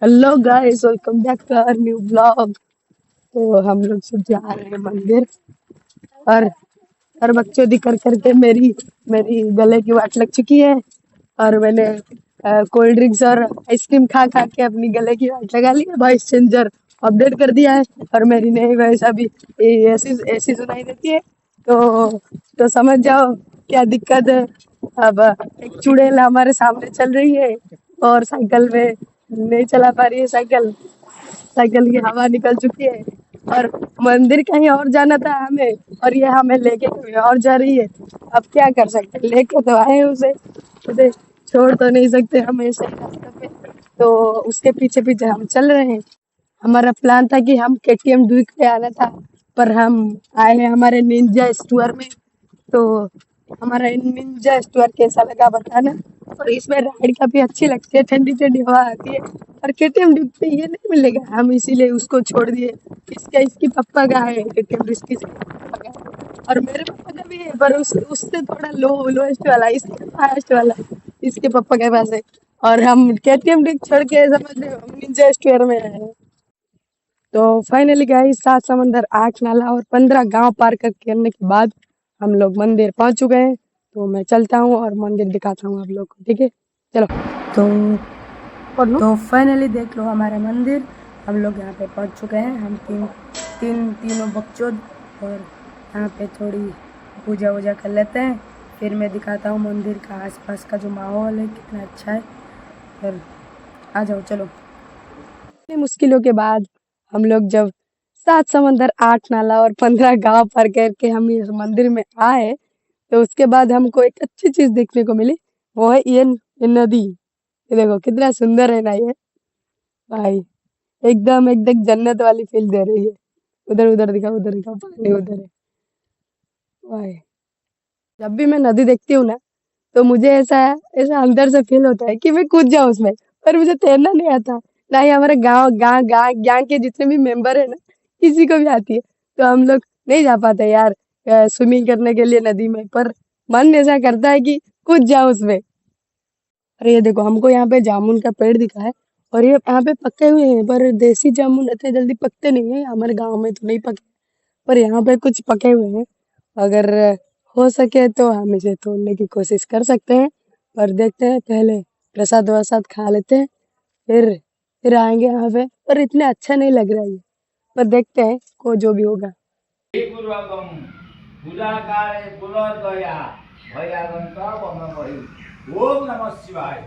Hello guys, welcome back to our new blog. तो हम लोग सब जा रहे हैं मंदिर। और हर बकचोदी कर करके मेरी मेरी गले की वाट लग चुकी है। और मैंने कोल्ड ड्रिंक्स और आइसक्रीम खा खा के अपनी गले की वाट लगा ली है। वॉइस चेंजर अपडेट कर दिया है और मेरी नई वॉइस अभी ऐसी ऐसी सुनाई देती है। तो समझ जाओ क्या दिक्कत है। अब एक चुड़ैल हमारे सामने चल रही है और साइकिल में नहीं चला पा रही है। साइकिल साइकिल की हवा निकल चुकी है और मंदिर कहीं और जाना था हमें, और ये हमें लेके कहीं और जा रही है। अब क्या कर सकते हैं, लेके तो आए हैं उसे छोड़ तो नहीं सकते हम ऐसे ही रास्ते पे। तो उसके पीछे पीछे हम चल रहे हैं। हमारा प्लान था कि हम केटीएम ड्यूक पे आना था, पर हम आए हैं हमारे निंजा स्टोर में। तो हमारा निंजा स्टोर कैसा लगा बताना। और इसमें राइड काफी अच्छी लगती है, ठंडी ठंडी हवा आती है। और केटीएम ड्यूक पे ये नहीं मिलेगा, हम इसीलिए उसको छोड़ दिए। इसकी पापा का है केटीएम, इसकी पापा का है और मेरे पापा का भी है, पर उससे थोड़ा लोएस्ट वाला, इसके हाईएस्ट वाला इसके पापा के पास है। और हम केटीएम ड्यूक छोड़ के समझ रहे हो हम निंजा स्टोर में आए हैं। तो फाइनली गाइस, 7 समंदर 8 नाला और 15 गांव पार करने के बाद हम लोग मंदिर पहुंच चुके हैं। तो मैं चलता हूँ और मंदिर दिखाता हूँ आप लोग को, ठीक है? चलो। तो पढ़ लो। तो फाइनली देख लो हमारा मंदिर। हम लोग यहाँ पे पहुंच चुके हैं। हम तीनों बकचोद। और यहाँ पे थोड़ी पूजा वूजा कर लेते हैं, फिर मैं दिखाता हूँ मंदिर का आसपास का जो माहौल है कितना अच्छा है। फिर आ जाओ, चलो। इतनी मुश्किलों के बाद हम लोग जब 7 समंदर 8 नाला और 15 गांव पार करके हम इस मंदिर में आए, तो उसके बाद हमको एक अच्छी चीज देखने को मिली। वो है ये नदी। ये देखो कितना सुंदर है ना ये भाई। एकदम एकदम जन्नत वाली फील दे रही है। उधर उधर दिखा पानी उधर है भाई। जब भी मैं नदी देखती हूँ ना, तो मुझे ऐसा ऐसा अंदर से फील होता है कि मैं कूद जाऊं उसमें। पर मुझे तैरना नहीं आता। ना ही हमारे गांव के जितने भी मेंबर है ना, किसी को भी आती है। तो हम लोग नहीं जा पाते यार स्विमिंग करने के लिए नदी में। पर मन ऐसा करता है कि कूद जाओ उसमें। अरे ये देखो, हमको यहाँ पे जामुन का पेड़ दिखा है। और ये यहाँ पे पके हुए हैं, पर देसी जामुन इतने जल्दी पकते नहीं है, हमारे गांव में तो नहीं पके। पर यहाँ पे कुछ पके हुए हैं। अगर हो सके तो हम इसे तोड़ने की कोशिश कर सकते हैं। पर देखते हैं, पहले प्रसाद वसाद खा लेते हैं, फिर आएंगे यहाँ पे। पर इतने अच्छा नहीं लग रहा है ये। पर देखते हैं को जो भी होगा। पूर्वकम पूजाकारे पुनर्दया भयागंता वम वही। ओम नमः शिवाय।